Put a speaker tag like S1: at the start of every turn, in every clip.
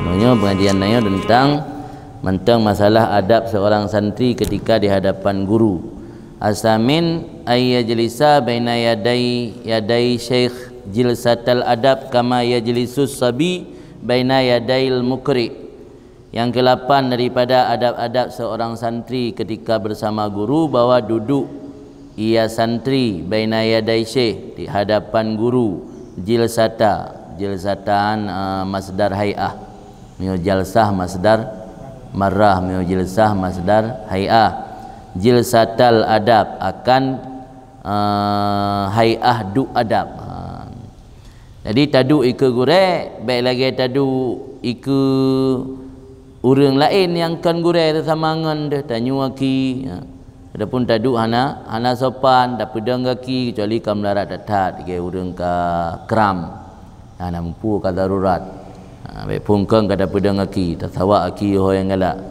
S1: Sebenarnya pengajian naya tentang masalah adab seorang santri ketika di hadapan guru. Asamin ayyajlisa baina yaday syekh jilsatal adab kama yajlisus sabi baina yadail mukri. Yang ke-8 daripada adab-adab seorang santri ketika bersama guru, bahwa duduk ia santri baina yaday syekh, di hadapan guru, jilsatan masdar hay'ah, jalsah masdar marrah, jilsah masdar hay'ah. Jilsatal adab akan hay'ah du adab. Jadi tadu ika gure, baik lagi tadu ika orang lain yang kan gure tu sama ngan dia tanyu aki. Adapun tadu hana sopan dapat pedang kaki kecuali kam larat datat ke urang ka kram. Hana mampu ka darurat. Baik pungkang kada pedang kaki, tasawa aki ho yang galak.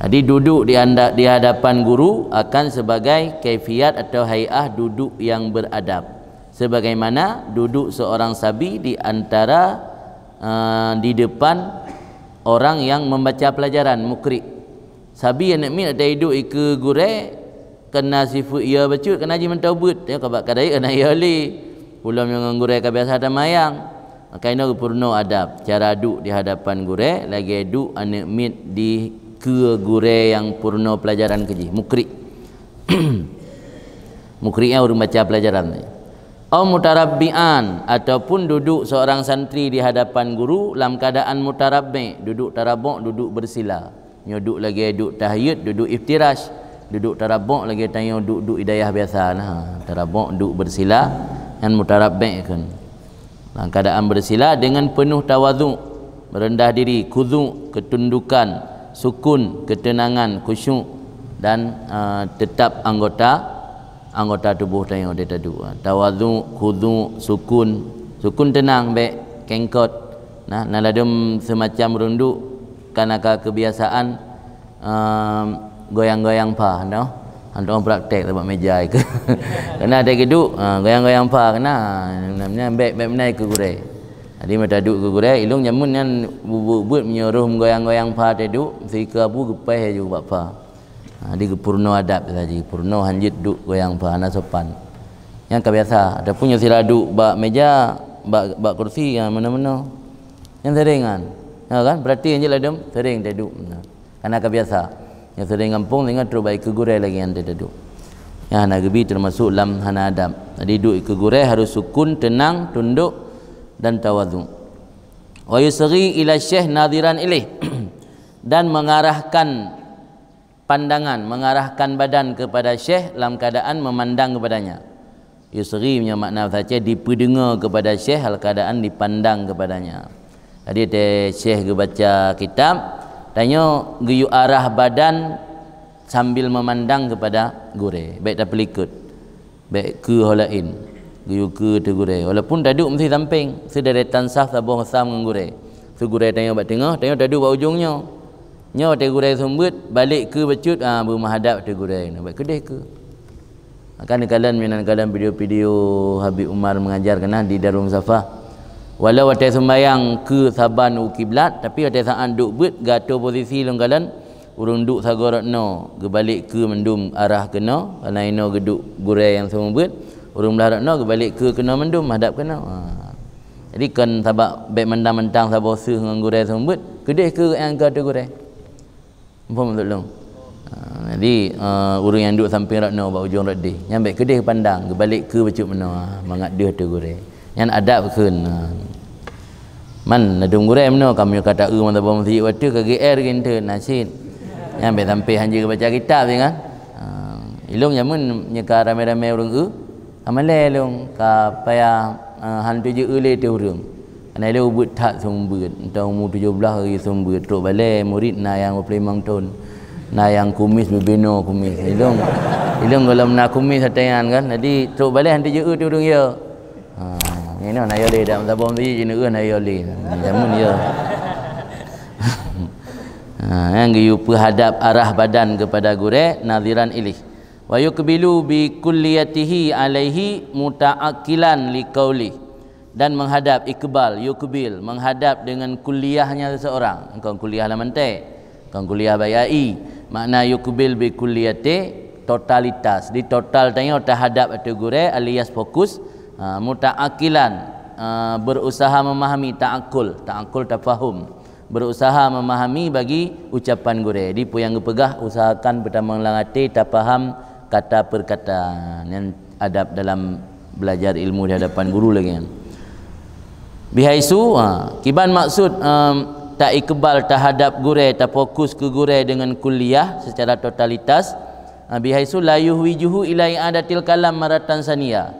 S1: Jadi duduk di hadapan guru akan sebagai kaifiat atau hay'ah duduk yang beradab. Sebagaimana duduk seorang sabi di antara di depan orang yang membaca pelajaran mukri. Sabi yang nak min ada hidup ke gure kena sifut ia bacut kena ji mentaubat ya kabak kadai kena ia li ulam yang gure ka biasa ada mayang. Maka ini purno adab cara duduk di hadapan gure, lagi duduk anak mit di ke gure yang purno pelajaran keji mukri. Mukri yang orang baca pelajaran ni. Au mutarabbian, ataupun duduk seorang santri di hadapan guru dalam keadaan mutarabbi, duduk tarabuk, duduk bersila. Duduk lagi duduk tahayyud, duduk iftirash, duduk tarabuk lagi tanya duduk hidayah biasa nah. Tarabuk duduk bersila dan mutarabbi kan. Dalam keadaan bersila dengan penuh tawadhu, merendah diri, khudu, ketundukan, sukun, ketenangan, khusyuk, dan tetap anggota tubuh tanya dia tadu. Tawadhu, khudu, sukun tenang baik kengkot. Nah, naladum semacam runduk karena kebiasaan goyang-goyang pa no. Orang praktek tempat meja ke. Kena ada geduk goyang-goyang pa kena namanya baik menai ke gure. Jadi mata duk ke gure ilung jamun yang bubut menyuruh goyang-goyang pa tadu sika bu gepai juga pa. Di purno adab saja, purno hanjit duk goyang pa ana sopan. Yang kebiasa ada punya sila duk bak meja, bak kursi yang mana-mana. Yang seringan. Ya kan? Berarti yang jeladem sering duduk. Karena kebiasa. Yang sering kampung dengan terus baik ke gure lagi yang duduk. Yang hana gebi termasuk dalam hana adab. Jadi duduk ke gure harus sukun, tenang, tunduk dan tawadhu. Wa yusghi ila syekh nadiran ilaih dan mengarahkan pandangan, mengarahkan badan kepada syekh dalam keadaan memandang kepadanya. Yusghi punya makna saja dipendengar kepada syekh dalam keadaan dipandang kepadanya. Jadi ada syekh baca kitab tanya geyu arah badan sambil memandang kepada gure, baik tak pelikut baik ke holain geyu ke tu gure, walaupun duduk mesti samping sederetan sah sabung sam dengan gure. So gure tanya bat tengah, tanya duduk bat ujungnya. Nyo te gure sumbut balik ke becut bermenghadap te gure. Nak baik kedeh ke. Akan kalian video-video Habib Umar mengajar kena di Darul Musafah. Walau ada sembahyang ke saban kiblat tapi ada saat duk bet gato posisi longgalan urung duk sagoratno ke balik ke mendum arah kena karena ino geduk gure yang semua bet urung melaratno ke balik ke kena mendum hadap kena. Jadi kan sabak baik mentang-mentang sabah seh dengan gure semua bet kedeh ke yang gato gure. Faham tak long? Jadi urung yang duk samping ratno bak ujung radih yang baik kedeh pandang ke balik ke becuk mena mangat dia tu gure. Yang adab keun man nadung gure meno kami kata man tabam si waktu ke GR gitu nasid yang be sampai hanje baca kitab kan ilung jamun nyeka rame-rame urang amale long ka paya hantu je le te urang ana le ubut tak sumbut entah umur 17 hari sumbut truk balik murid na yang 25 tahun na yang kumis berbeno kumis ilung kalau na kumis hatayan kan jadi truk balik hantu je te urang ya ini nak yo le dak sabom tu je nak yo le jamun ya. Yang giyu hadap arah badan kepada gure nadiran ilih. Wa yukbilu bi kulliyatihi alaihi muta'akkilan liqauli dan menghadap, ikbal, yukbil, menghadap dengan kuliahnya seseorang. Engkau kuliah lamantai, engkau kuliah bayai. Makna yukbil bi kulliyati totalitas, di total tanya terhadap atau gure alias fokus, mutaakilan, berusaha memahami, ta'akul tafahum, berusaha memahami bagi ucapan gure. Di yang pegah usahakan pertama langati tafaham kata perkataan yang adab dalam belajar ilmu di hadapan guru lagi kan. Bihaisu kiban maksud tak ikbal terhadap gure, tak fokus ke gure dengan kuliah secara totalitas. Bihaisu la yuhwijuhu ila i'adatil kalam maratan saniyah,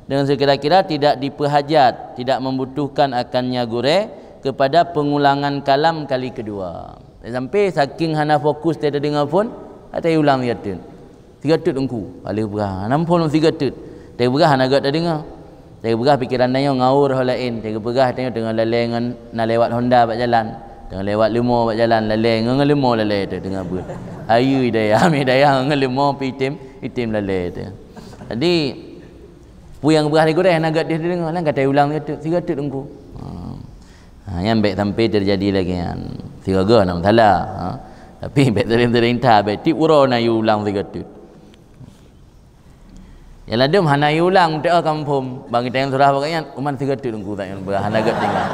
S1: dengan sekira-kira tidak diperhajat, tidak membutuhkan akannya gure kepada pengulangan kalam kali kedua. Sampai saking hana fokus tiada dengar pun ada ulang dia tu. 3 tut engku paling berah. Nampun 3 tut. Dia berah hana agak tak dengar. Dia berah pikiran dia ngaur hal lain. Dia berah tengok dengan lalengan nak lewat Honda pak jalan. Dengan lewat limo pak jalan laleng dengan limo lalai tu dengar ber. Ayu daya ambil daya dengan limo itim lalai tu. Jadi pu yang berah dia goreng hana agak dia dengar lah kata ulang 3 tut engku. Yang baik sampai terjadi lagi kan. 3 nak salah. Tapi baik tering baik tip uro na ulang 3 tut. Yalah dem hana ulang tak kampung bagi tayang surah bagaian uman 3 tut engku tak yang hana agak tinggal.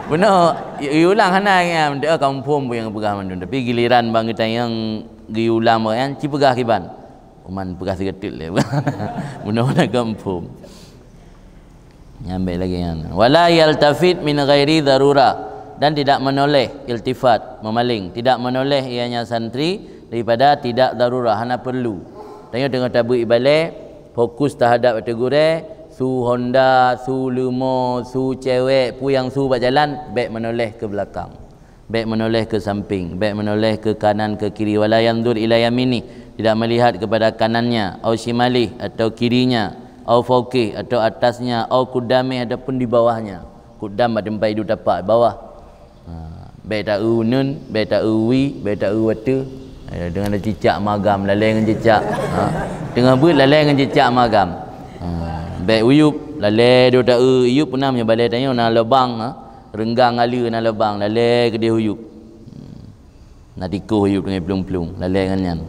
S1: Benar ulang hana yang tak kampung yang pegah mandun, tapi giliran bagi tayang ulang bagaian ci pegah kiban. Uman pegah 3 tut le. Benar nak kampung. Nyambil lagi kan. Wala yaltafit min ghairi darura, dan tidak menoleh iltifat, memaling, tidak menoleh ianya santri daripada tidak darurah, hana perlu. Tengok dengan tabu ibalik, fokus terhadap atau gure, su Honda, su limo, su cewek, pu yang su berjalan, baik menoleh ke belakang, baik menoleh ke samping, baik menoleh ke kanan ke kiri. Wala yandur ila yamini, tidak melihat kepada kanannya, au shimali atau kirinya, au fauqih atau atasnya, au kudami ataupun di bawahnya. Kudam ada tempat hidup tapak bawah. Baik tak unun, baik tak uwi, baik tak watu. Dengan ada cicak magam, lalai dengan cicak. Dengan buat lalai dengan cicak magam. Baik uyup, lalai dia tak uyup pernah punya balai tanya nak lebang, renggang ala nak lebang, lalai ke dia uyup. Nak tikuh uyup dengan pelung-pelung, lalai dengan nyan.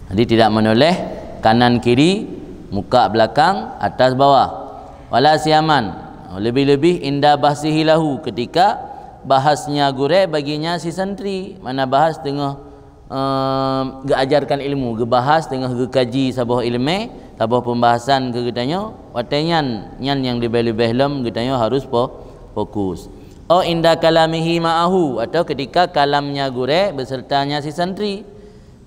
S1: Jadi tidak menoleh kanan kiri, muka belakang, atas bawah. Wala siaman, lebih-lebih indah bahsihi lahu, ketika bahasnya gure baginya si santri. Mana bahas tengah ajarkan ilmu, gebahas tengah kaji sebuah ilmu, sebuah pembahasan ke kitanya, watenyan nyan yang lebih-lebih lem kitanya harus fokus. Oh indah kalamihi ma'ahu, atau ketika kalamnya gure besertanya si santri.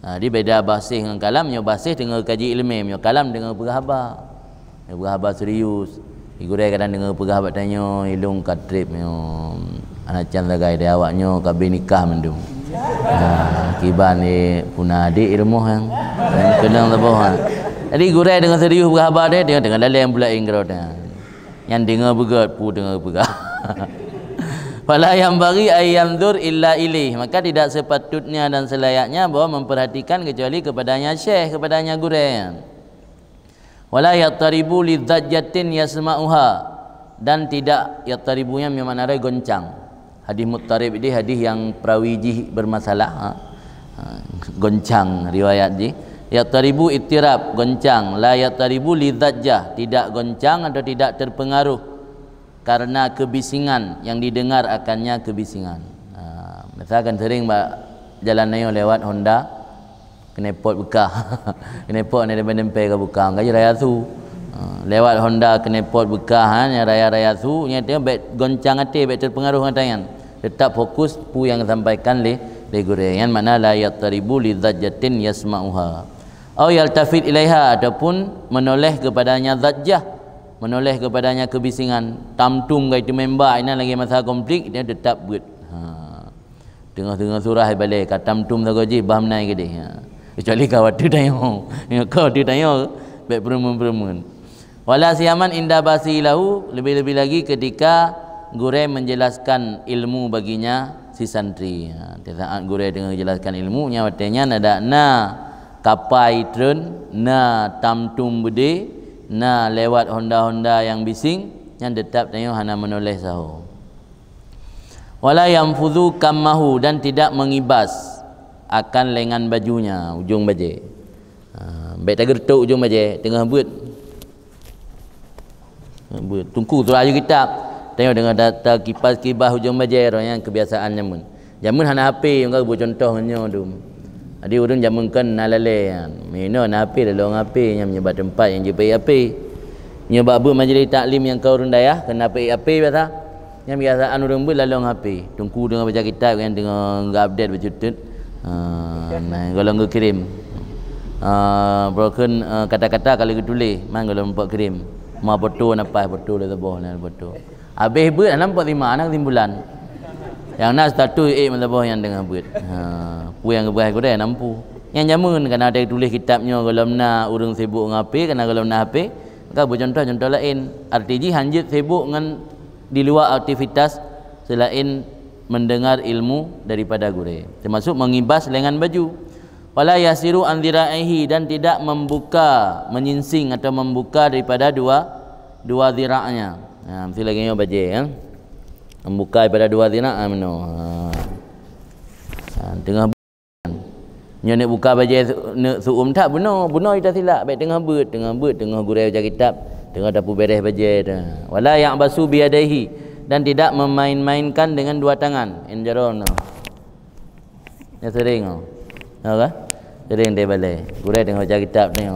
S1: Dia beda basih dengan kalamnya, basih dengan kaji ilmu, kalam dengan berhabar. Berhabar serius. Gure kadang dengan berhabar tanya ilung katrip anak can lagai dia awaknya kabin nikah mendung. Kiban ni punah adik ilmu yang kenang tabuhan. Jadi gure dengan serius berhabar dia dengan dalam pula ingro dia. Yang dengar begat pu dengar begah. Fala yang bagi ayyamdur illa ilih, maka tidak sepatutnya dan selayaknya bahawa memperhatikan kecuali kepadanya syekh, kepadanya gure. Wala yattaribu lidzajjatin yasma'uha, dan tidak yattaribunya memang ada goncang. Hadis muttarib ini hadis yang prawijih bermasalah. Goncang riwayat ji. Yattaribu ittirab, goncang. La yattaribu lidzajjah, tidak goncang atau tidak terpengaruh karena kebisingan yang didengar akannya kebisingan. Misalkan sering jalan naik lewat Honda, knepot buka. Knepot ni dempel ke buka, gaji raya tu. Lewat Honda knepot buka nya raya-raya tu nya dia baik goncang hati, baik terpengaruh dengan tetap fokus pu yang sampaikan le gorengan, makna la yattaribu lidzajjatin yasma'uha. Au yaltafit ilaiha, ataupun menoleh kepadanya zajjah, menoleh kepadanya kebisingan. Tamtum kaitu member ini lagi masalah konflik, dia tetap buat. Tengah-tengah surah balik kat tamtum sagoji bah menai ke dia. Kecuali kau tu tanya. Kau tu tanya baik peremun-peremun. Wala siaman inda basilahu, lebih-lebih lagi ketika gure menjelaskan ilmu baginya si santri. Di saat gure dengan menjelaskan ilmunya, artinya ada na kapai trun, na tamtum bude, na lewat honda-honda yang bising yang tetap tengok hana menoleh sahur. Wala yanfudhu kammahu, dan tidak mengibas akan lengan bajunya, ujung baju. Baik tak gertuk ujung baju tengah buat tungku tu laju kitab tengok dengan data kipas kibas hujung baju yang kebiasaan jamun hana HP engkau buat contohnya tu. Adi urang jamunkan nalale meno na HP dalam HP yang menyebar tempat yang je HP nyoba bu majlis taklim yang kau rendayah kena HP biasa yang biasaan urang bu lalu HP tungku dengan baca kitab kan dengan update baca tut kalau ngau kirim broken kata-kata kalau tulis man kalau nampak kirim ma foto napas foto dah tabah na foto habis buat nampak 5 anak timbulan yang nak status matabah yang dengan buat pu yang keberai ko dah nampu yang jamun kan ada tulis kitabnya kalau nak urang sibuk dengan HP kan kalau nak HP kau buat contoh lain RTG hanjit sibuk dengan di luar aktivitas selain mendengar ilmu daripada guru termasuk mengibas lengan baju. Wala yasiru an dhira'ihi, dan tidak membuka, menyingsing atau membuka daripada dua dhiraknya. Mesti lagi nyo baca ya. Membuka daripada dua dhirak tengah nyo nak buka baca suum tak benar kita silap baik tengah gurau baca kitab, tengah dapur beres baca dah. Wala ya'basu biyadaihi, dan tidak memain-mainkan dengan dua tangan. Enjaron. Ya sering kan? Sering dia balik. Gurau tengok baca kitab ni.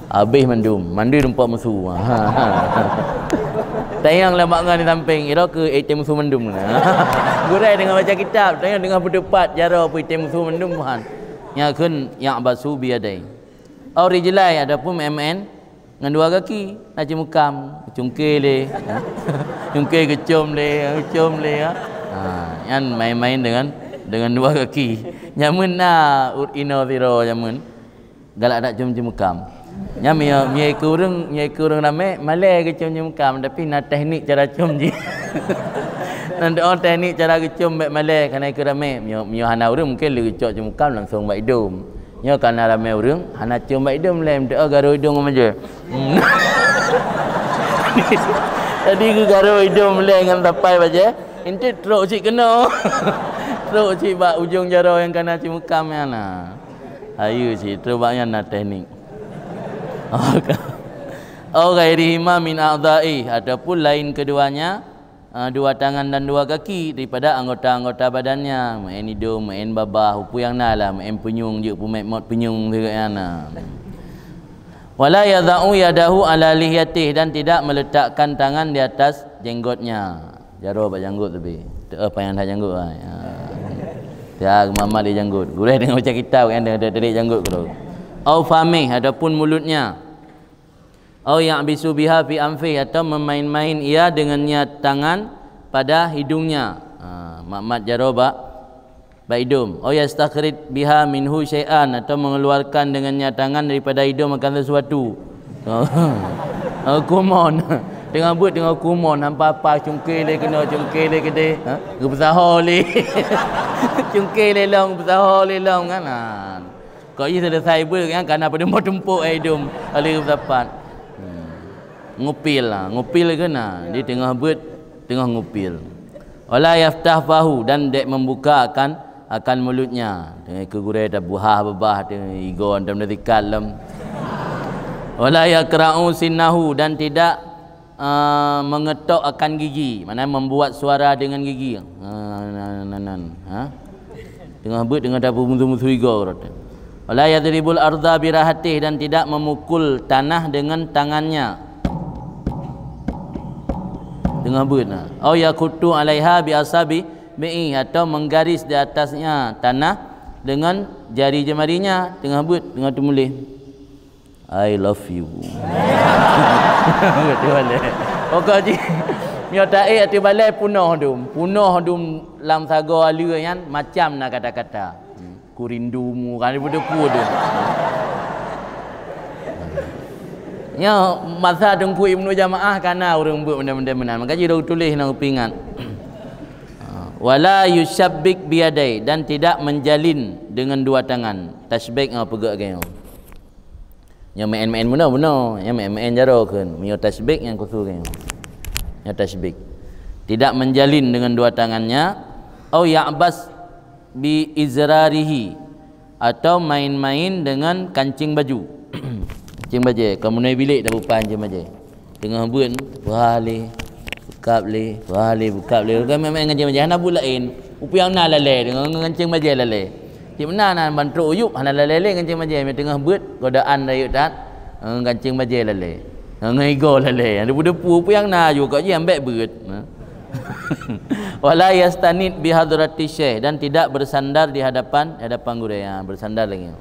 S1: Habis mandi tempat musuh. Tayang lemak ngan di samping. Ira ke item musuh mendum. Gurau tengok baca kitab, tayang dengan berdebat jara apa item musuh mendum kan. Yang kun yang basu biadai. Au rijlai adapun MN dengan dua kaki nak mukam, cungkil le. Cungkil kecom le. Yang main-main dengan dua kaki. Nyamun na ino zero nyamun galak nak cium mukam. Nyam mie kurang ramai malai ke cium mukam tapi na teknik cara cium je. Nanti teknik cara cium baik malai kana ke ramai mie hana urang mungkin le cok cium mukam langsung baik hidung. Nyo kana ramai urang hana cium baik hidung lem dak garo hidung aja. Tadi ke garo hidung le dengan tapai baje. Inte teruk cik kena. Teruk cik bak ujung jara yang kena cik mukam yang na. Ayu cik teruk baknya na teknik. Au ghairihima min a'dha'i, ataupun lain keduanya dua tangan dan dua kaki daripada anggota-anggota badannya. Main hidung, main babah, upu yang na lah, main penyung je, upu main mot penyung juga yang na. Wala yadha'u yadahu ala lihyatih, dan tidak meletakkan tangan di atas jenggotnya. Jaro bak janggut tapi tak apa yang dah janggut ya mama dia janggut gurau dengan baca kitab kan ada tarik janggut tu. Au famih, adapun mulutnya. Au ya'bisu biha fi anfi, atau memain-main ia dengannya tangan pada hidungnya. Mat jaro bak hidung. Au yastakhrid biha minhu syai'an, atau mengeluarkan dengannya tangan daripada hidung makan sesuatu. Kumon tengah buat tengah kumon hampa-hampa cungkil le kena cungkil le gede besar le cungkil le long besar le long kan kau ini selesai buat kan karena pada mau tumpuk hidung ali bersapat ngupil kena dia tengah buat tengah ngupil. Wala yaftah fahu, dan dek membuka akan mulutnya dengan kegurai dah buah babah dengan igon dan dikal. Wala yakra'u sinnahu, dan tidak mengetok akan gigi, mana membuat suara dengan gigi. Tengah buat dengan dapur musuh-musuh igo. Wala yadribul ardha birahatih, dan tidak memukul tanah dengan tangannya. Tengah buat au yakutu alaiha bi asabi bi, atau menggaris di atasnya tanah dengan jari jemarinya. Tengah buat tengah tumulih I love you. Betul boleh. Okey ji. Mio tae ati balai punah dum lam saga alu yan macam nak kata-kata. Ku rindumu kan daripada ku tu. Ya masa tunggu Ibnu Jamaah kana urang buat benda-benda menan. Maka ji dah tulis nang pingat. Wala yushabbik biyadai, dan tidak menjalin dengan dua tangan. Tasbik apa pegak kau. Yang main-main benar, yang main-main jarakan, punya tasbih yang khusus kan. Yang tasbih. Tidak menjalin dengan dua tangannya, au ya'bas bi izrarihi, atau main-main dengan kancing baju. Kancing baju. Kamu naik bilik dah bukan kancing baju. Tengah buat wali buka beli. Kan main kancing baju hana bulain. Upi yang na lale dengan kancing baju lale. Cik mana nan bantu uyup hana lale kancing baju tengah buat godaan dah yuk tat. Kancing baju lale. Ngaigo lale. Ada depu upi yang na juga je ambek beut. Wala yastanid bi hadrati syekh, dan tidak bersandar di hadapan guru yang bersandar lagi.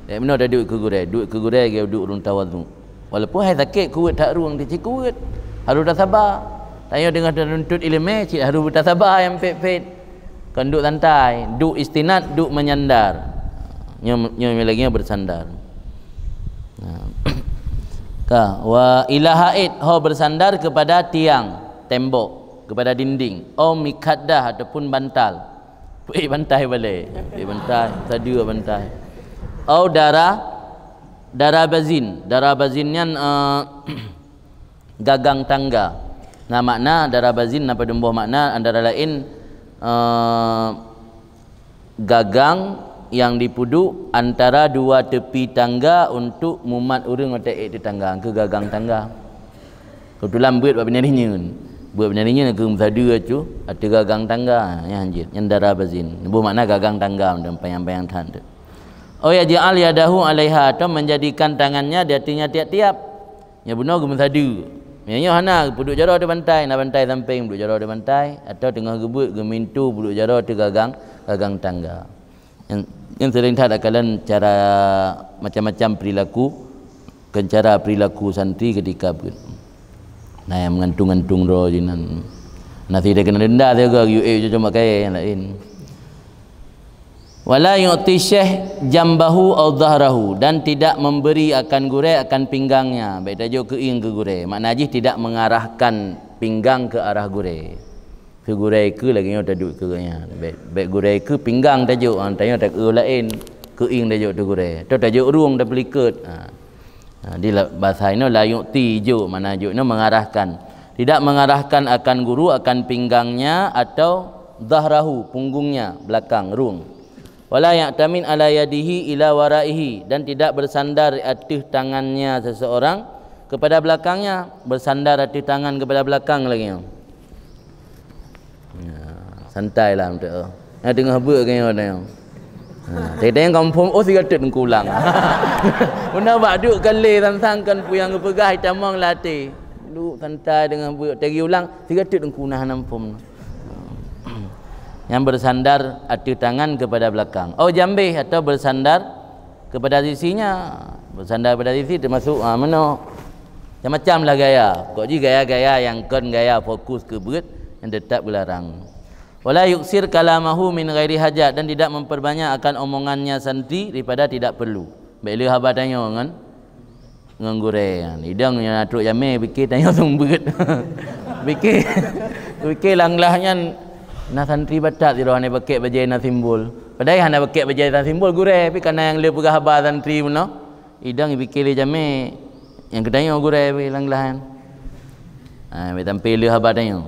S1: Dia benar dah duduk ke guru dia duduk urung tawadhu. Walaupun hai sakit kuat tak ruang dia kuat. Harus dah sabar. Tanya dengan nuntut ilmu cik harus dah sabar yang pet-pet. Kan duduk santai, duduk istinad, duduk menyandar. Nyo lagi bersandar. Ka wa ilahaid ho bersandar kepada tiang, tembok, kepada dinding, mikaddah ataupun bantal. Bantai balik. Bantai, tadi bantai. Darah bazinnya gagang tangga. Nah makna darah bazin apa dembuh makna antara lain gagang yang dipudu antara dua tepi tangga untuk mumat urang otak di tangga ke gagang tangga. Kebetulan buat benarinya. Buat benarinya ke muzadu tu ada gagang tangga yang anjir yang darah bazin. Dembuh makna gagang tangga dan payang-payang tan tu. Yaj'al yadahu 'alaiha, atau menjadikan tangannya di atasnya tiap-tiap. Ya benar ke muzadu. Nya hana puduk jara di bantai, nak bantai samping puduk jara di bantai, atau tengah gebut gemintu puduk jara di gagang tangga. Yang sering tak kalian cara macam-macam perilaku, kan cara perilaku santri ketika ber. Nah yang mengantung-antung roh jinan. Nasi dia kena denda dia ke cuma kaya yang lain. Wala yu'ti syekh jambahu aw dhahrahu, dan tidak memberi akan gureh akan pinggangnya. Baik tajuk ke ing ke gureh. Makna ajih tidak mengarahkan pinggang ke arah gureh. Ke gureh ke lagi nyo tajuk ke nya. Baik gureh ke pinggang tajuk tanya tak lain ke ing tajuk tu gureh. Tu tajuk ruang dah pelikut. Di bahasa ini la yu'ti ju, makna ju ni mengarahkan. Tidak mengarahkan akan guru akan pinggangnya atau dhahrahu punggungnya belakang ruang. Wala ya'tamin ala yadihi ila waraihi, dan tidak bersandar atas tangannya seseorang kepada belakangnya, bersandar atas tangan kepada belakang lagi. Santai lah untuk tengah buat kan orang. Tengok kampung tiga tet kulang. Una bak duk kali tantangkan puyang kepegah hitamang latih. Duk santai dengan buat tegi ulang tiga tet kunah nampum. Yang bersandar atas tangan kepada belakang. Jambih, atau bersandar kepada sisinya. Bersandar kepada sisi termasuk mana? Macam-macam lah gaya. Kok je gaya-gaya yang kon gaya fokus ke berat yang tetap berlarang. Wala yuksir kalamahu min ghairi hajat, dan tidak memperbanyak akan omongannya santri daripada tidak perlu. Baiklah haba tanya kan? Nganggurai. Hidang yang atuk jamai fikir tanya sumberat. Fikir langlahnya na santri batat dia hanya pakai baju na simbol. Padahal hanya pakai baju na simbol gureh, tapi kerana yang dia pegah habar santri puno, idang fikir dia jamai yang kedanya gureh lang-lang. Tampil dia habar tanya.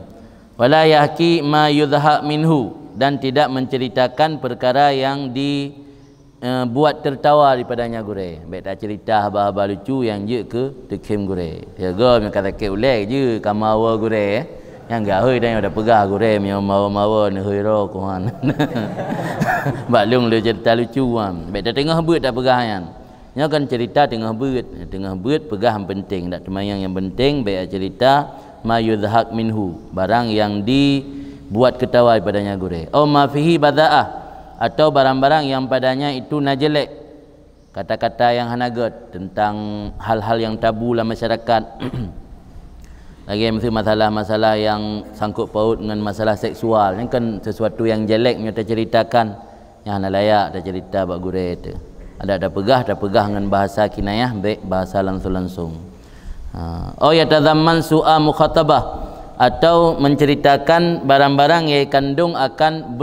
S1: Wala yahki ma yudhaq minhu, dan tidak menceritakan perkara yang dibuat tertawa daripadanya gureh. Baik tak cerita habar-habar lucu yang je ke tekim gureh. Dia gom yang kata ke ulek je kamawa gureh. Yang gak hoi dah dah pegah gureh yang mawa-mawa ni hoi ro kuan. Baklung dia cerita lucu kan. Baik dah tengah beut dah pegah kan. Nya kan cerita tengah beut pegah yang penting, tak temayang yang penting baik cerita ma yudhaq minhu, barang yang dibuat ketawa padanya gureh. Ma fihi badaah, atau barang-barang yang padanya itu najelek. Kata-kata yang hanagat tentang hal-hal yang tabu dalam masyarakat. Lagi mesti masalah-masalah yang sangkut paut dengan masalah seksual. Ini kan sesuatu yang jelek kita ceritakan. Yang nak layak dah cerita bak gureh tu. Ada pegah dengan bahasa kinayah, baik bahasa langsung-langsung. Yatazamman su'a mukhatabah, atau menceritakan barang-barang yang kandung akan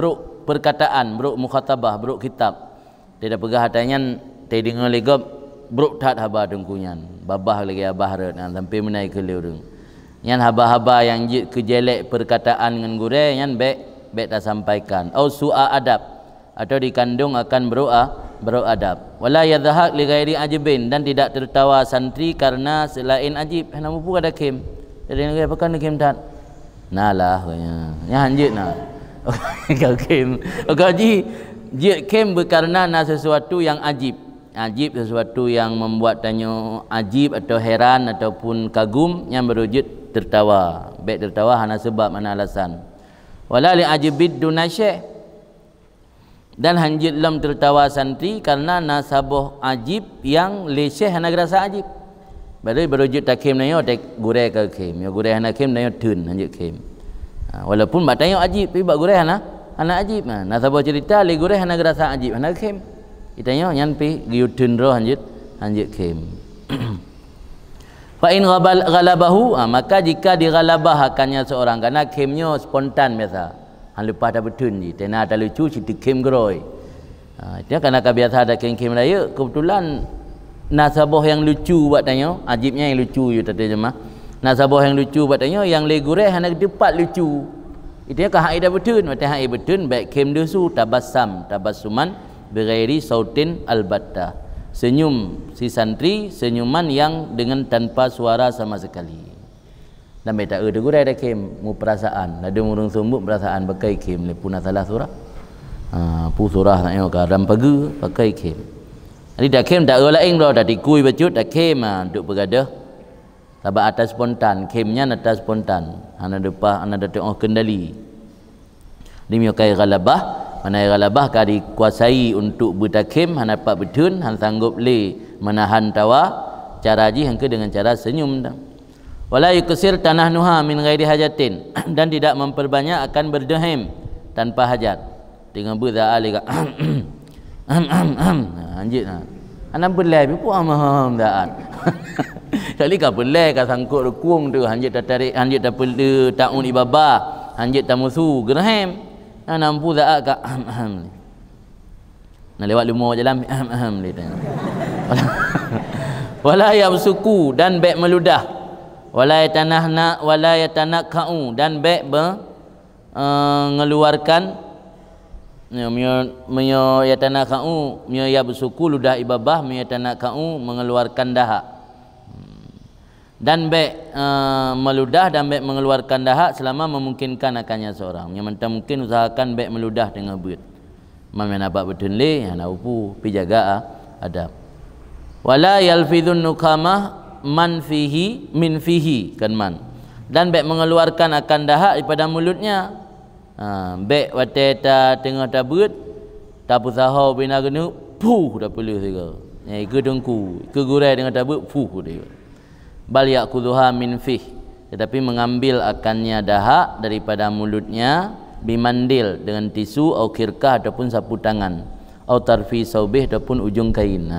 S1: perkataan, mukhatabah, kitab. Tidak pegah hatanya, tidak dengar legap bruk tat haba dengkunyan babah lagi abah red sampai menai ke leu yan haba-haba yang jit kejelek perkataan dengan gure yan bek tak sampaikan au su'a adab atau dikandung akan beradab wala yadhhak li ghairi ajibin dan tidak tertawa santri karena selain ajib nama pun ada kem jadi nak pakai kem tat nalah ya hanjit nah kau kem gaji jit kem berkarena sesuatu yang ajib sesuatu yang membuat tanya ajib atau heran ataupun kagum yang berwujud tertawa baik tertawa hanya sebab mana alasan wala li ajibid dunasy dan hanjit lam tertawa santri karena nasabah ajib yang leseh hana rasa ajib baru berwujud takim nayo tek gure ke kem yo gure hana kem nayo tun hanjit kem walaupun bak tanya ajib tapi bak gure hana ajib nasabah cerita li gure hana rasa ajib hana kem itanya nyan pi giutun ro hanjit kem fa in ghalabahu maka jika dighalabahkannya seorang karena kemnya spontan biasa han lepas dah betun ni tena ada lucu cerita kem geroi dia karena biasa ada kem raya kebetulan nasabah yang lucu buat tanya ajibnya yang lucu you tadi jemaah nasabah yang lucu buat tanya yang legure hana depat lucu itu ka hak ida betun mata hak betun baik kem dusu tabassuman bighairi sautin albatta senyum si santri senyuman yang dengan tanpa suara sama sekali dan beta ada gura ada kem mu perasaan ada murung sumbuk perasaan pakai kem lepuna salah surah pu surah nak yo garam pagi pakai kem jadi dak kem dak lain dah dak dikui bacut dak kem duk bergadah sabab atas spontan kemnya atas spontan ana depa ana ada tengok kendali demi kai galabah mana galabah ka dikuasai untuk bertakim han dapat betun han sanggup le menahan tawa cara ji hangke dengan cara senyum dah wala yuksir tanahnuha min ghairi hajatin dan tidak memperbanyak akan berdeham tanpa hajat dengan berza alika anjit anak belai pu daat kali ka belai ka sangkut rukung tu anjit tarik anjit dapul taun ibabah anjit tamusu geraham nampu zaat ka nak lewat lumur jalan wala yabsuku dan baik meludah wala yatanakau dan baik mengeluarkan yatanakau yabsuku ludah ibabah yatanakau mengeluarkan dahak dan baik meludah dan baik mengeluarkan dahak selama memungkinkan akannya seorang yang mungkin usahakan baik meludah dengan beut man nampak betul le ana upu pi jaga adab wala yalfidun nukamah man fihi min fihi kan man dan baik mengeluarkan akan dahak daripada mulutnya baik wateta tengah tabut tapu sahau bina genu puh dah pelih juga ke dengku ke gurai dengan tabut puh dia bal yaquduha min fih tetapi mengambil akannya dahak daripada mulutnya bimandil dengan tisu atau kirkah ataupun sapu tangan atau tarfi saubih ataupun ujung kain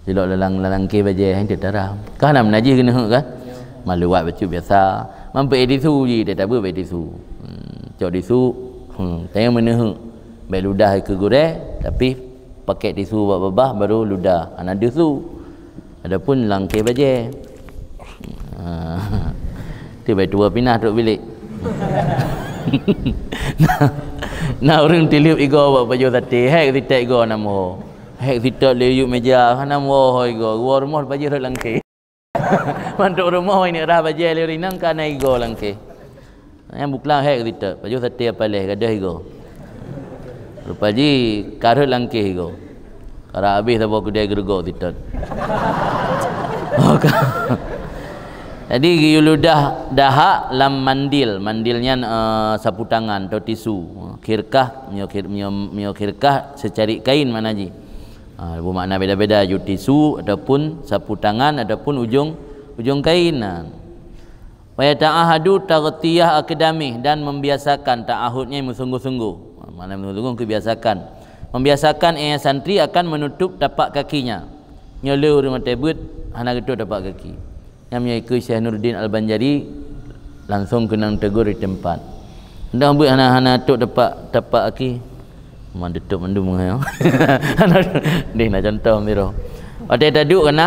S1: silok lalang ke baje hang terdarah kan nak najis kena kan malu buat baju biasa mampu edisu je dia tak ber edisu cok disu tanya meneh baik ludah ke gure tapi pakai tisu buat babah baru ludah ana disu adapun langke baje tu baik tua pinah duduk bilik nah orang tilip igo buat baju sate hek titik igo namo hek titik leyuk meja namo hoi igo gua rumah baju rak langke mantuk rumah ini rah baju le rinang kana igo langke yang buklang hek titik baju sate apa leh gadah igo rupa ji karut langke igo kara habis tak bawa kedai gergo titik jadi giuludah dahak lam mandilnya sapu tangan atau tisu kirkah mio kirkah secari kain mana ji bermakna beda-beda ju tisu ataupun sapu tangan ataupun ujung kain wa yata'ahadu taghtiyah akademih dan membiasakan ta'ahudnya sungguh-sungguh mana sungguh-sungguh membiasakan santri akan menutup tapak kakinya nyoleu rumah tebut hana gitu tapak kaki yang ikut Syekh Nuruddin Al-Banjari langsung kena tegur di tempat. Hendak buat hana-hana tok tapak kaki. Mandetuk mendung ya. Ni nak contoh miro. Ada duduk kena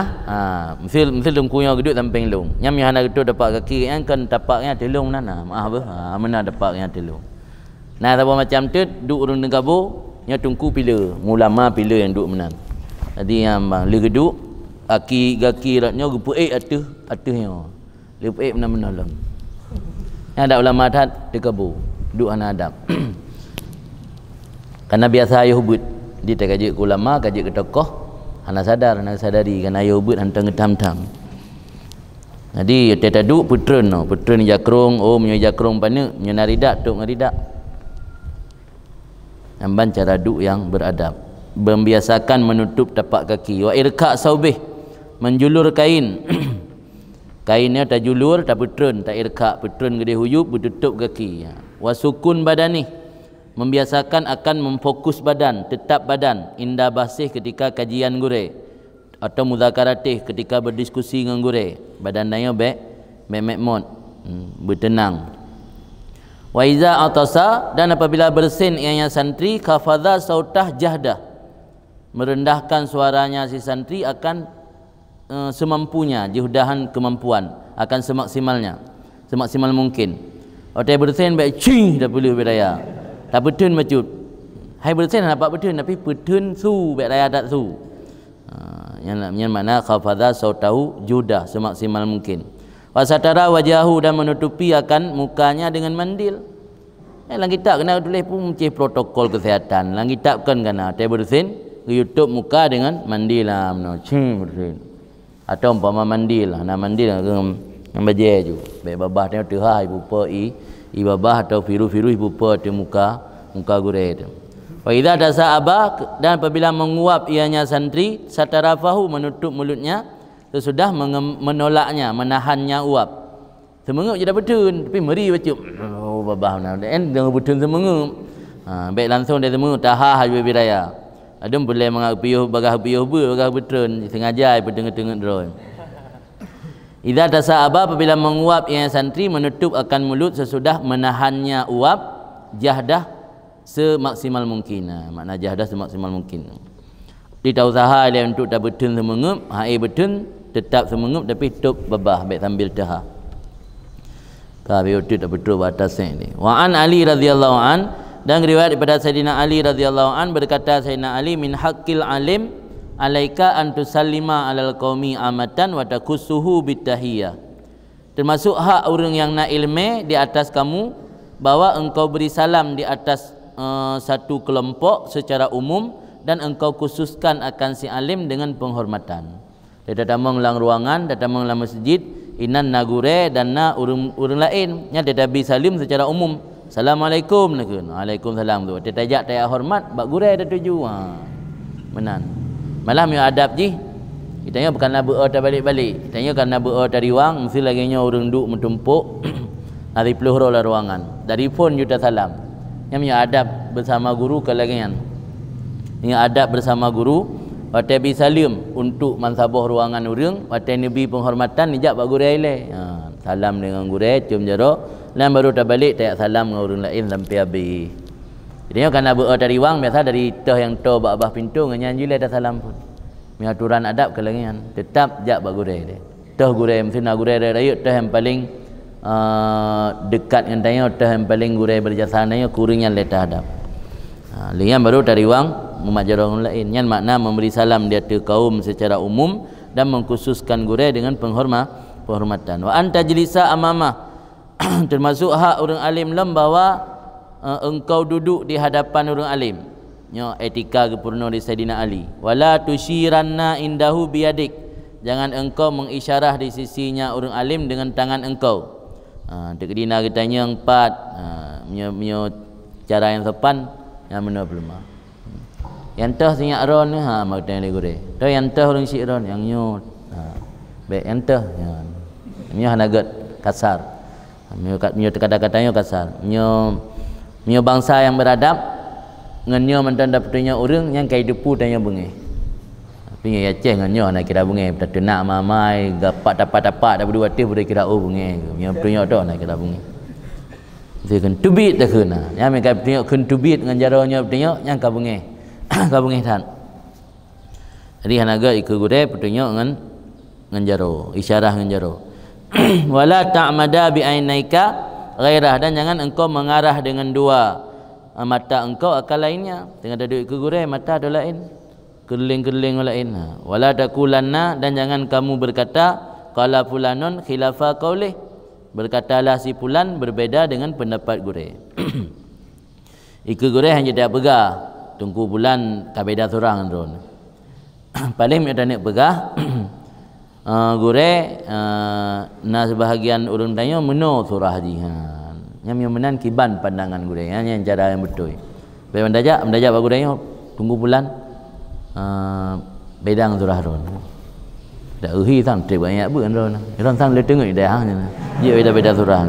S1: mesti lung kuyo duduk samping lung. Nyam yang nak duduk dapat kaki yang kan tapaknya telung nana. Maaf mana dapaknya telung. Nah apa macam tu duduk urang negabo nya tungku pila. Ulama pila yang duduk menan. Jadi yang bang le duduk kaki ratnya gupuik atuhnya. Le puik menan-menan. Yang ada ulama tat dekabo duduk ana adab. Karena biasa ayah hubut dia tak kaji ke ulama, kaji ke tokoh, hana sadari kan ayah hubut hantar ngetam-tam. Jadi dia duduk putren ni jakrong, menyo jakrong pana, menyo naridak tok ngaridak. Amban cara duduk yang beradab. Membiasakan menutup tapak kaki. Wa irka saubih, menjulur kain. Kainnya tak julur, tak putren, tak irka, putren gede huyup, bertutup kaki. Wa sukun badani, membiasakan akan memfokus badan, tetap badan, indah basih ketika kajian gure atau muzakaratih ketika berdiskusi dengan gure. Badan naya mek-mek bertenang. Wa iza atasa, dan apabila bersin ianya santri, khafadha sautah jahdah, merendahkan suaranya si santri akan semampunya, juhdahan kemampuan, akan semaksimal mungkin. Otai bersin baik cing dah boleh berdaya. Tak betul macut. Hai bersen nampak betul tapi betul su baik raya tak su. Yang mana khafadha sautahu judah semaksimal mungkin. Wasatara wajahu, dan menutupi akan mukanya dengan mandil. Lang kita kena tulis pun macam protokol kesihatan. Lang kita kan kena tai bersin YouTube muka dengan mandil lah bersin. Atau umpama mandil lah, nak mandil dengan baje ju. Baik babah tengok tehah ibu pa ibabah atau firu ibu pa di muka gure itu. Wa idza tasa'aba, dan apabila menguap ianya santri, satarafahu, menutup mulutnya, sesudah menolaknya, menahannya uap. Semengup je dah betul, tapi meri baca babah nak dengan betul semengup. Baik langsung dia semengup tahah habis raya. Ada boleh mengapiuh bagah betul sengaja berdengar-dengar drone. Idza tasa'aba, apabila menguap ianya santri, menutup akan mulut sesudah menahannya uap, jahdah semaksimal mungkin. Makna jahdah semaksimal mungkin. Kita usaha dia untuk tak betul semengup, betul tetap semengup tapi tutup babah baik sambil tahah. Tapi itu tak betul batasnya ni. Wa an Ali radhiyallahu an, dan riwayat daripada Sayyidina Ali radhiyallahu an berkata Sayyidina Ali, min haqqil alim alaika an tusallima alal qaumi amatan wa takussuhu bitahiyah. Termasuk hak orang yang nak ilmu di atas kamu, bahwa engkau beri salam di atas satu kelompok secara umum, dan engkau khususkan akan si alim dengan penghormatan. Dia datang lang ruangan, datang lang masjid, inan nagure dan na urang lain nya dia beri salim secara umum. Assalamualaikum nakun. Waalaikumsalam tu. Dia tajak taya hormat bak gure dah tuju. Menan. Malam yang adab ji. Kitanya bukanlah berota balik-balik. Kitanya karena berota riwang mesti laginya orang duk mentumpuk. Hari peluhur lah ruangan. Dari phone juta salam. Yang punya adab bersama guru ke lagian. Yang adab bersama guru, watai bi salim untuk mansabah ruangan orang, watai ni bi penghormatan nijak bak guru ile. Salam dengan guru, cium jarak, dan baru tak balik tak salam dengan orang lain sampai habis. Jadi karena berota riwang biasa dari teh yang teh bak pintu nganyi le dah salam pun. Mi aturan adab ke lagian, tetap jak bak guru dia. Teh guru mesti nak guru dia raya teh yang paling dekat dengan tanya, teh yang paling guru berjasa nanya kuringnya letah adab. Lian baru dari wang memajar orang lain. Yang makna memberi salam dia ke kaum secara umum dan mengkhususkan guru dengan penghormatan. Wa anta jlisa amamah, termasuk hak orang alim lam bahwa engkau duduk di hadapan orang alim. Nya etika kepurna di Sayyidina Ali. Wala tusyiranna indahu biyadik, jangan engkau mengisyarah di sisinya orang alim dengan tangan engkau. Tekdina kitanya empat mio cara yang sopan yang mana belum. Yang teh sinyak ron mak tanya gure. Teh yang teh orang syik ron yang nyo. Baik yang teh mio hanagat kasar. Mio kata-katanya kasar. Mio bangsa yang beradab ngenyo mentanda petunya orang yang kai depu tanya bungi. Tapi ya ceh ngenyo nak kira bungi tak nak mamai gapak tapak dah berdua teh boleh kira bungi. Mio petunya tu nak kira bungi. thì cần tu biết ta khun yang mereka tengok kun tu biết dengan jaronya tengok yang kabungeh kabungeh tan jadi hanaga ikut gure tengok dengan jaro isyarah dengan jaro wala ta'mada bi ainaika ghairah dan jangan engkau mengarah dengan dua mata engkau akal lainnya tengah duduk ikut gure mata ada lain keliling-keliling lain wala taqulanna dan jangan kamu berkata qala fulanun khilafa qaulih berkatalah si fulan berbeza dengan pendapat gure ikut gure hanya dia pegah tunggu bulan tak beda seorang drone paling ada nak pegah gure na sebahagian urang tanya meno surah haji yang menan kiban pandangan gure yang cara yang betul bae mendajak ba gure tunggu bulan bedang surah drone dah uhi tham trip banyak pun drone orang tham le tengok dah dia beda surah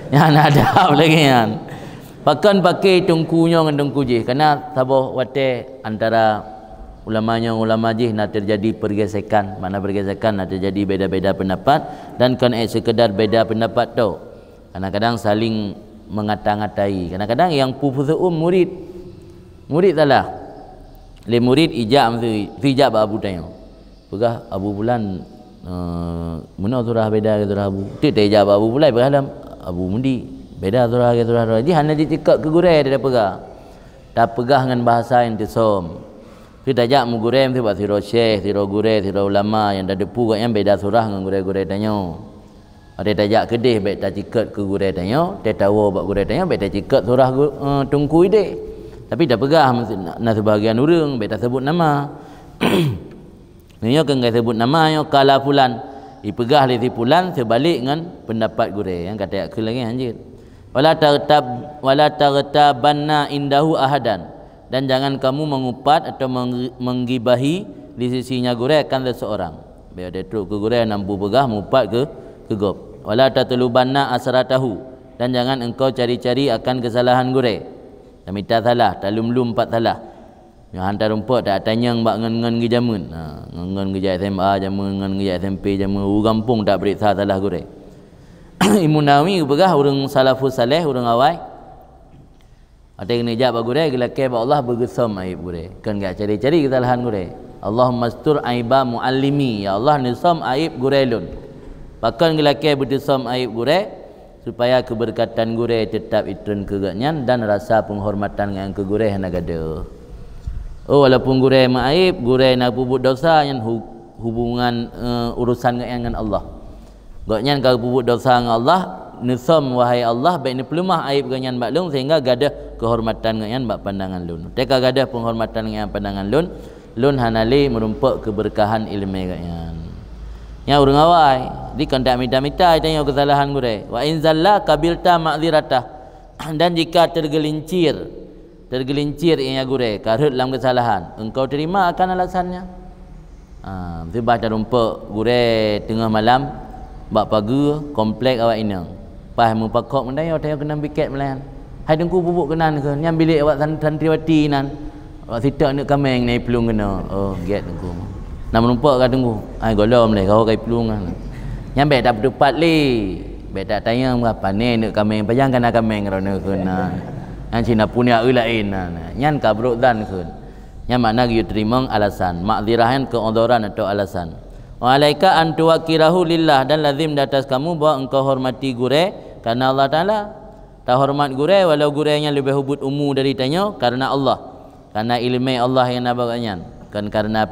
S1: yang ada lagi kan pakan pakai tungkunya dengan tungku je kerana tabah wate antara ulamanya ulama je nak terjadi pergesekan mana pergesekan nak terjadi beda-beda pendapat dan kan sekedar beda pendapat tu kadang-kadang saling mengata-ngatai kadang-kadang yang pufu'um murid salah le murid ijab ijab abu tanya pegah abu bulan mana surah beda ke surah abu tu tak ijab abu bulan berhalam abu mundi beda surah ke surah jadi hanya dicekak ke gure dia pegah tak pegah dengan bahasa yang disom kita ajak mu gure mesti buat siro syekh siro gure siro ulama yang dah depu yang beda surah dengan gure-gure tanya ada tajak kedih baik tak cikat ke gure tanya dia tahu buat gure tanya baik tak cikat surah tungku ide tapi dah pegah nak sebahagian urang baik tak sebut nama Nyo kan sebut nama yo kala fulan dipegah oleh si fulan sebalik dengan pendapat gure yang kata aku lagi anjir wala tartabanna indahu ahadan dan jangan kamu mengupat atau menggibahi di sisinya gure akan seseorang biar dia teruk ke gure nampu pegah mengupat ke gop wala tatlubanna asratahu dan jangan engkau cari-cari akan kesalahan gure minta salah talum-lum empat salah yang hantar rumput tak tanya mbak ngen-ngen gi jamun ngen gi SMA jamun ngen gi SMP jamun kampung tak periksa salah gure Imam Nawawi begah urang salafus saleh urang awai ada yang nejak ba gure gila ke ba Allah bergesam aib gure kan gak cari-cari kesalahan gure Allahumma astur aiba muallimi ya Allah nisam aib gure lun bahkan gila ke berdesam aib gure supaya keberkatan gure tetap itun keganyan dan rasa penghormatan yang ke gure hana gada walaupun gure maib gure nak puput dosa yang hubungan urusan dengan Allah gaknyan kalau puput dosa dengan Allah nisam wahai Allah baik ni pelemah aib ganyan maklum sehingga gadah kehormatan ganyan bak pandangan lun teka gadah penghormatan ganyan pandangan lun hanali merumpak keberkahan ilmu ganyan nya urang awai di kan tak minta-minta tanya kesalahan gure wa in zalla kabilta ma'ziratah dan jika tergelincir ia gure karut dalam kesalahan engkau terima akan alasannya mesti baca rumpuk gure tengah malam bak pagi komplek awak inang pas mu pakok mendai awak tengok kena biket melayan hai dengku bubuk kenan ke nyam bilik awak santriwati nan awak sitak nak kameng naik pelung kena get dengku nak menumpuk kat tengku ai golom leh kau kai pelung kan nyam bet tak berdepat le bet tak tanya apa ni nak kameng pajang kana kameng kerana kena yang Cina punya lain nyan kabruk dan kun yang makna you terima alasan makzirahan keodoran atau alasan walaika an tuwakirahu lillah dan lazim di atas kamu bahawa engkau hormati gure karena Allah Taala tak hormat gure walau gurenya lebih hubut umur dari tanya karena Allah karena ilmu Allah yang nabaganya kan karena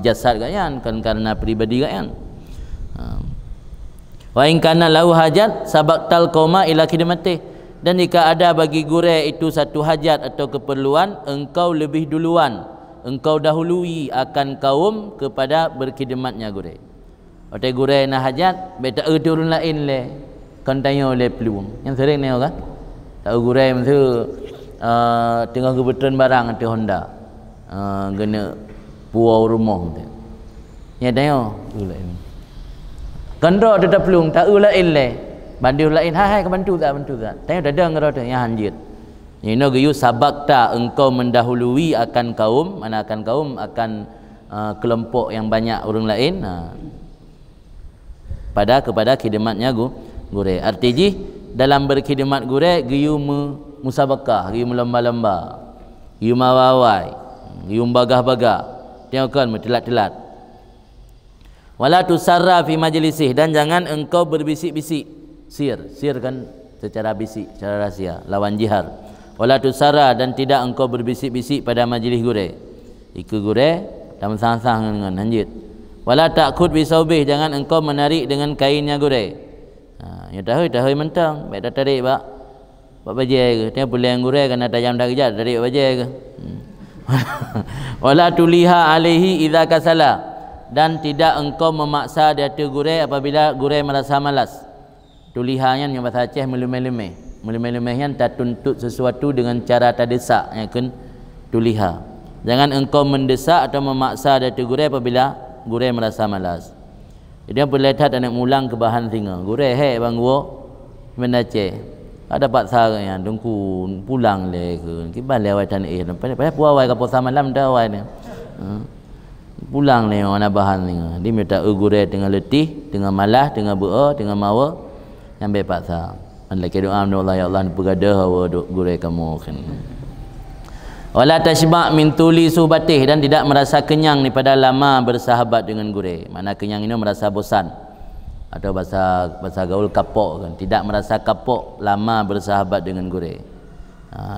S1: jasad ganyan kan karena pribadi ganyan wa in kana lahu hajat sabaqtal qauma ila khidmatih dan jika ada bagi gure itu satu hajat atau keperluan engkau lebih duluan engkau dahului akan kaum kepada berkhidmatnya gure otai gure na hajat beta urun lain le kan tanya le peluang yang sering ni kan tak gure mesti tengah kebetulan barang di Honda kena puau rumah tu nya tanya lain kan ro tetap peluang tak lain le bandu lain hai bantu tak tanya dah dengar tu yang hanjit ini gayu sabakta engkau mendahului akan kaum mana akan kaum akan kelompok yang banyak orang lain kepada khidmatnya gure artinya dalam berkhidmat gure giyu musabakah, giyu melomba-lomba, giyu mawawai, giyu bagah-bagah, tengokkan telat-telat. Wala tusarra fi majlisih, dan jangan engkau berbisik-bisik. Sir kan secara bisik, secara rahsia, lawan jihar. Wala tusarra, dan tidak engkau berbisik-bisik pada majlis gure. Iku gure dalam sang-sang dengan lanjut. Wala ta'khud bi saubih, jangan engkau menarik dengan kainnya gure. Ya tahu mentang, baik dah tarik bak bajai ke, tengok pulang gure kena tajam dah kejap tarik bajai ke. Wala tuliha alaihi idza kasala, dan tidak engkau memaksa di atas gure apabila gure merasa malas. Tulihanya yang bahasa Aceh melemeh-lemeh. Melemeh-lemeh yang tak tuntut sesuatu dengan cara tak desak, yang kan tuliha. Jangan engkau mendesak atau memaksa di atas gure apabila gure merasa malas. Dia boleh lihat anak mulang ke bahan singa. Gure bang gua menaceh. Ada paksa yang dengku pulang le ke. Kiban lewat tan lepas puawai ke posa malam dah awai ni. Pulang le mana bahan singa. Dia minta gure dengan letih, dengan malas, dengan bea, dengan mawa, sampai paksa. Lagi doa Allah ya Allah pegadah gure kamu kan. Wala tashba' min tuli subatih, dan tidak merasa kenyang daripada lama bersahabat dengan gure. Mana kenyang ini merasa bosan, atau bahasa gaul kapok kan, tidak merasa kapok lama bersahabat dengan gure.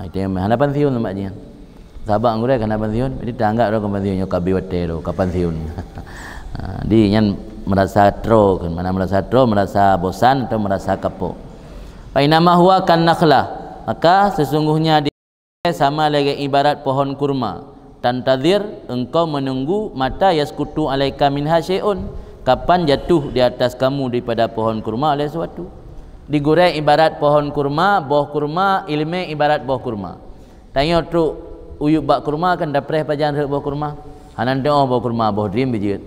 S1: Itu yang hanapan siun mak jian. Sahabat gure kan hanapan siun, jadi tak anggap kapan siun yo kabiwate ro kapan siun. Di yang merasa tro kan, mana merasa tro, merasa bosan atau merasa kapok. Fa inama huwa kan nakhlah, maka sesungguhnya sama lagi ibarat pohon kurma. Tantazir, engkau menunggu mata yaskutu alaika minha syai'un, kapan jatuh di atas kamu daripada pohon kurma oleh sesuatu. Digoreng ibarat pohon kurma, buah kurma, ilmu ibarat buah kurma. Tanya tu uyup bak kurma kan dapreh pajan buah kurma. Hanan doa buah kurma, buah dream bijut.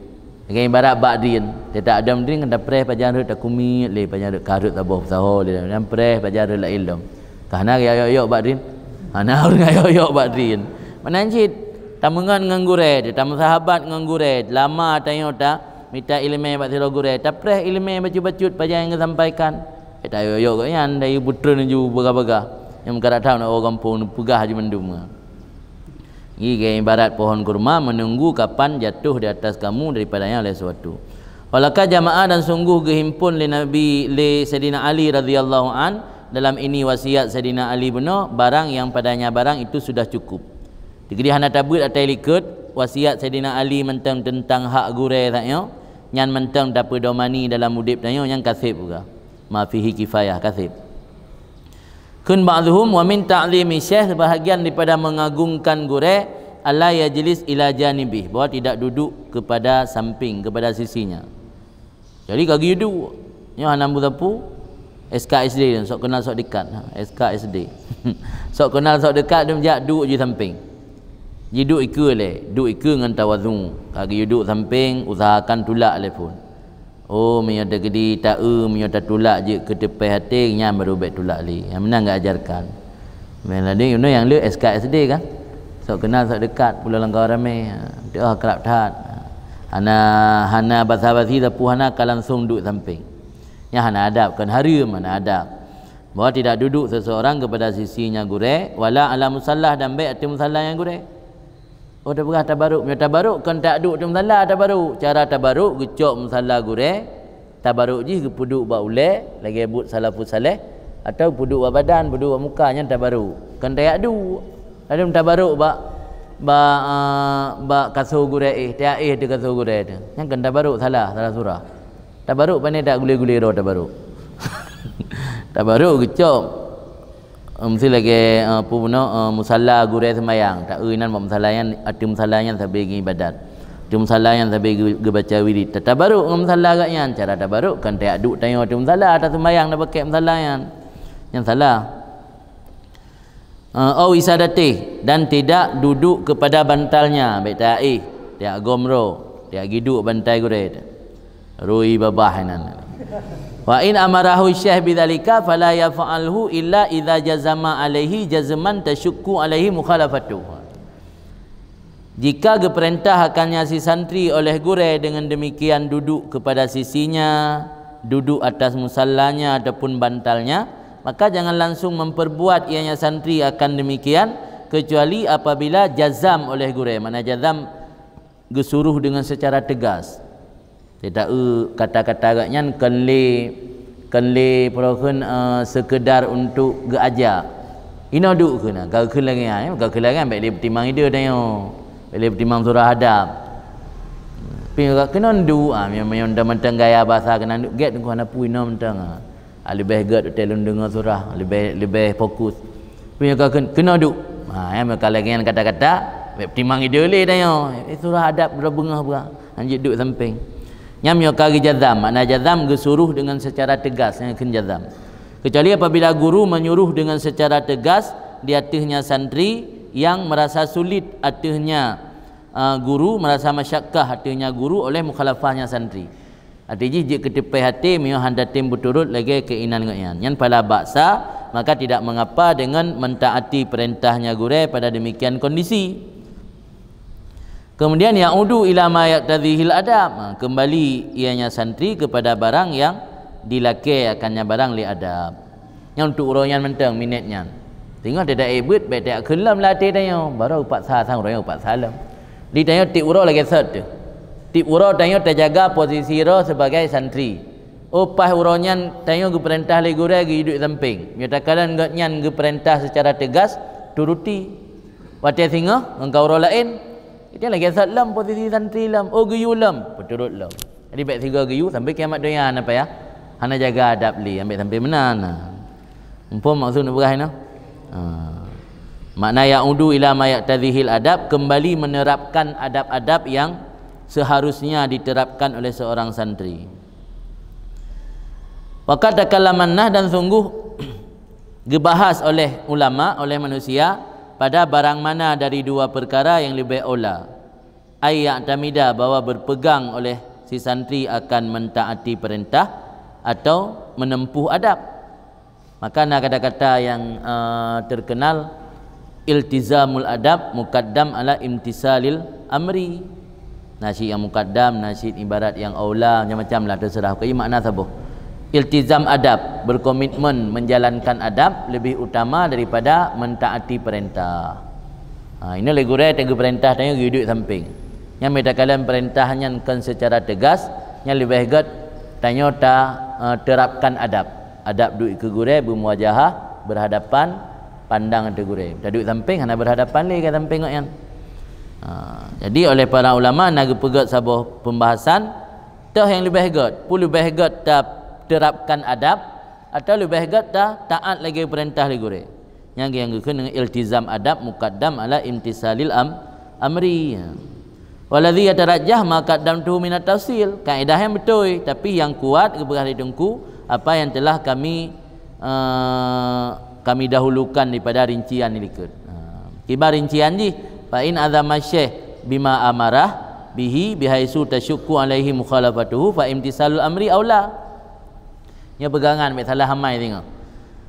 S1: Dengan ibarat bak dream, dia tak ada dream kan dapreh pajan tak kumit le pajan karut tabuh sahol dia. Dapreh pajan la ilm. Karena yo bak dream. Ana orang ayo badrin. Menanjit tamungan ngangure, tamu sahabat ngangure, lama tanya tak minta ilmu bak sira gure, tapreh ilmu bacut-bacut paja yang sampaikan. Kita ayo kau yan dari putra ju baga-baga. Yang kada tahu nak orang kampung pegah je mendum. Ini ibarat pohon kurma menunggu kapan jatuh di atas kamu daripadanya oleh sesuatu. Walaka jamaah, dan sungguh gehimpun li Sayyidina Ali radhiyallahu an. Dalam ini wasiat Sayyidina Ali benar, barang yang padanya barang itu sudah cukup. Dikedi hana tabut atau likut wasiat Sayyidina Ali mentang tentang hak gure taknya, nyan mentang dapat domani dalam udip taknya, yang kasib juga. Ma fihi kifayah kasib. Kun ba'dhum wa min ta'limi syekh, sebahagian daripada mengagungkan gure, alla yajlis ila janibih, bahawa tidak duduk kepada samping, kepada sisinya. Jadi kaki duduk, nya hana mutapu SKSD, sok kenal sok dekat. SKSD. Sok kenal sok dekat, dia menjak duduk je samping. Ji duduk ikut le, duduk ikut dengan tawadhu. Kaki duduk samping, usahakan tulak le pun. Oh, menyata kedi tak menyata tulak je ke tepi hati, nya baru baik tulak li. Yang mana enggak ajarkan. Memang dia yang lu SKSD kan. Sok kenal sok dekat, pula langkah ramai. Dia kerap taat. Hana basa-basi tapi hana langsung duduk samping. Yang hana adab kan hari mana adab, bahawa tidak duduk seseorang kepada sisinya gure, wala ala musallah, dan baik atas musallah yang gure. Oh dah berah tabaruk, punya tabaruk kan tak duduk atas musallah tabaruk. Cara tabaruk gecok musallah gure, tabaruk je ke puduk ba ule lagi but salafus saleh, atau puduk ba badan, puduk ba mukanya tabaruk. Kan tak adu. Ada tabaruk ba kasur gure tak de kasur gure tu. Yang kan tabaruk salah surah. Tabaruk pandai tak gule-gule roh tabaruk. Tabaruk gecok. Mesti lagi apa guna musalla gure semayang. Tak eunan musallanya ati musallanya sampai gi ibadat. Ati musallanya sampai gi baca wirid. Tabaruk ngam musalla agaknya. Cara tabaruk kan tak duk tanya ati musalla atas semayang dah pakai musallanya. Yang salah. Isadati, dan tidak duduk kepada bantalnya. Baik ta'i, tak gomro, tak giduk bantai gure. Rui babahanan. Wa in amarahu syekh bidzalika fala yaf'alhu illa idza jazama alaihi jazman tashukku alaihi mukhalafatu. Jika diperintah akannya si santri oleh gure dengan demikian duduk kepada sisinya, duduk atas musallanya ataupun bantalnya, maka jangan langsung memperbuat ianya santri akan demikian, kecuali apabila jazam oleh guru. Mana jazam gesuruh dengan secara tegas. Tidak kata-kata agaknya kenle perokun sekedar untuk geajar. Ina duk kena kau kelangan baik dia bertimang ide dah yo. Baik dia bertimang surah hadap. Pi kena ndu memang dah mentang gaya bahasa kena ndu get ku ana puina mentang. Lebih get telun dengar surah, lebih fokus. Pi kena ndu. Yang kalangan kata-kata baik bertimang ide le dah yo. Surah hadap berbengah berat. Anjit duk samping. Nyam yo kari jazam, makna jazam gesuruh dengan secara tegas, yang ken jazam. Kecuali apabila guru menyuruh dengan secara tegas di atasnya santri yang merasa sulit atasnya guru, merasa masyakkah atasnya guru oleh mukhalafahnya santri. Artinya jika ketepai hati mio handatim berturut lagi keinan ngoyan. Yang pada baksa maka tidak mengapa dengan mentaati perintahnya guru pada demikian kondisi. Kemudian ya'udu ila ma yaqtadhihil adab, kembali ianya santri kepada barang yang dilakai akannya barang li adab. Yang untuk orang yang mentang minatnya. Tengok dia dah ibut baik tak kelam latih dia baru upat sang orang upat salam. Di tanya tip uro lagi set tu. Tip uro tanya terjaga posisi ro sebagai santri. Upah uronyan tanya ke perintah le guru ge duduk samping. Nyatakan ngan ge perintah secara tegas turuti. Watia singa engkau uro lain. Dia lagi salam posisi santri lam. Oh geyu lam, berturut lam. Jadi baik tiga geyu sampai kiamat dunia apa ya? Hana jaga adab li ambil sampai menan. Umpam maksud nak berakhir makna ya'udu ila ma yaqtadhihil adab, kembali menerapkan adab-adab yang seharusnya diterapkan oleh seorang santri. Waqad takallamanna, dan sungguh dibahas oleh ulama, oleh manusia pada barang mana dari dua perkara yang lebih aula. Ayat tamida, bahwa berpegang oleh si santri akan mentaati perintah atau menempuh adab. Maka kata-kata yang terkenal iltizamul adab muqaddam ala imtisalil amri. Nasyid yang muqaddam, nasyid ibarat yang aula, macam-macam lah terserah. Kaya makna sabuh. Iltizam adab, berkomitmen menjalankan adab lebih utama daripada mentaati perintah. Ini lagi gurau tengok perintah tanya duduk samping. Yang mereka kalian perintahnya kan secara tegas, yang lebih hebat tanya terapkan adab. Adab duduk ke gurau bermuajahah, berhadapan, pandang ke gurau. Dah duduk samping, hanya berhadapan lagi ke samping kan. Jadi oleh para ulama nak pegat sebuah pembahasan tah yang lebih hebat, pun lebih hebat terapkan adab atau lebih hebat taat lagi perintah lagi gurau. Yang dengan iltizam adab muqaddam ala imtisalil amri. Waladhi yatarajjah maka qaddamtu min at-tafsil, kaedah yang betul tapi yang kuat kepada dengku apa yang telah kami dahulukan daripada rincian ini ikut. Kibar rincian ni fa in azama syekh bima amarah bihi bihaisu tasyukku alaihi mukhalafatuhu fa imtisalul amri aula. Nya pegangan mek salah hamai tengok.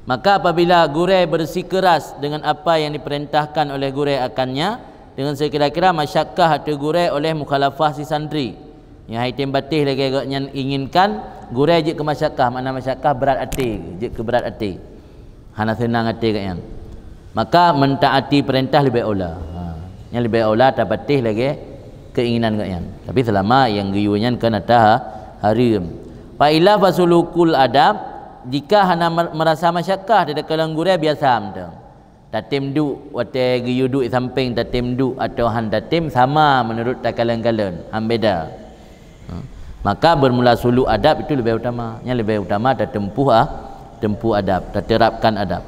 S1: Maka apabila gurau bersikeras dengan apa yang diperintahkan oleh gurau akannya, dengan sekira-kira masyakkah atau gurau oleh mukhalafah si santri. Yang haitim batih lagi agaknya inginkan gurau je ke masyakkah, mana masyakkah berat hati, je ke berat hati. Hana senang hati agaknya. Maka mentaati perintah lebih aula. Yang lebih aula tak batih lagi keinginan agaknya. Tapi selama yang guyunya kan atas harim. Fa ila fasulukul adab, jika hana merasa masyakkah tidak kalang gurau biasa mentang. Tatim du wate giyu du samping tatim du atau han tatim sama menurut takalan-kalan beda. Maka bermula sulu adab itu lebih utama. Yang lebih utama tempuh adab, terapkan adab.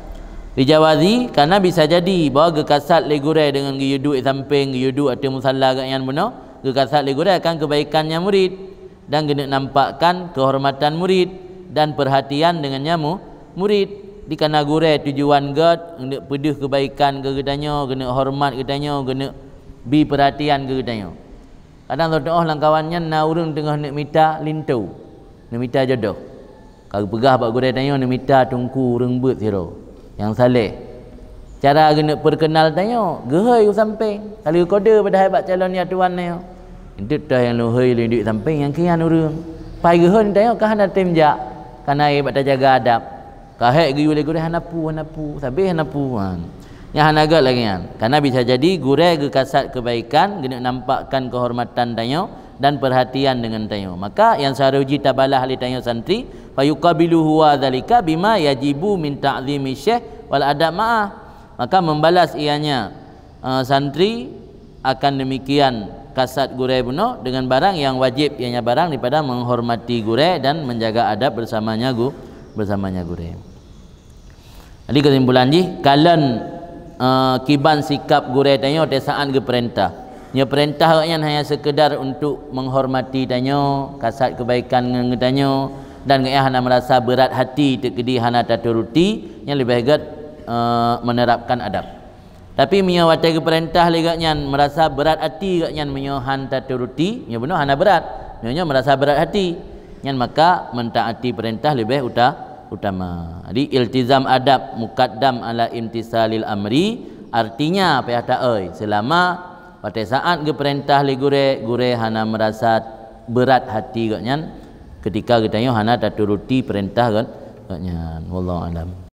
S1: Dijawazi karena bisa jadi bahawa gekasat legurai dengan giyu du samping giyu du atau musalla yang benar, gekasat legurai akan kebaikannya murid dan kena nampakkan kehormatan murid dan perhatian dengannya murid. Di kana gurau tujuan god kena pedih kebaikan ke gedanya, kena hormat gedanya, kena bi perhatian ke gedanya. Kadang toh langkawannya na urang tengah nak minta lintu, nak minta jodoh. Kalau pegah bak gurau tanya nak minta tungku urang bet siro yang saleh. Cara kena perkenal tanya, gehai samping. Kalau kode pada hebat calon ni tuan ni. Itu dah yang lohai lindik samping yang kian urang. Pai gehai tanya kah nak temjak. Karena hebat jaga adab. kahek gi oleh gure hanapu sabih hanapu yang hanaga lagi kan, karena bisa jadi gure ge kasat kebaikan gena nampakkan kehormatan tanyo dan perhatian dengan tanyo, maka yang saruji tabalah li tanyo santri fayuqabiluhu wa dzalika bima yajibu min ta'zimi syekh wal adab ma'ah, maka membalas ianya santri akan demikian kasat gure buno dengan barang yang wajib ianya barang daripada menghormati gure dan menjaga adab bersamanya gure. Jadi kesimpulan kalan kiban sikap gure tanyo tesaan ge perintah. Nya perintah hanya sekedar untuk menghormati tanyo, kasat kebaikan dengan tanyo dan hana merasa berat hati tekedi hana taturuti, yang lebih baik menerapkan adab. Tapi nya watai ke perintah leganya merasa berat hati gaknya menyo han taturuti, nya benar hana berat. Nya merasa berat hati. Nyan maka mentaati perintah lebih utama. Jadi iltizam adab muqaddam ala imtisalil amri, artinya apa kata selama pada saat ge perintah le gure hana merasa berat hati gaknya ketika kita hana taturuti perintah gaknya. Wallahu alam.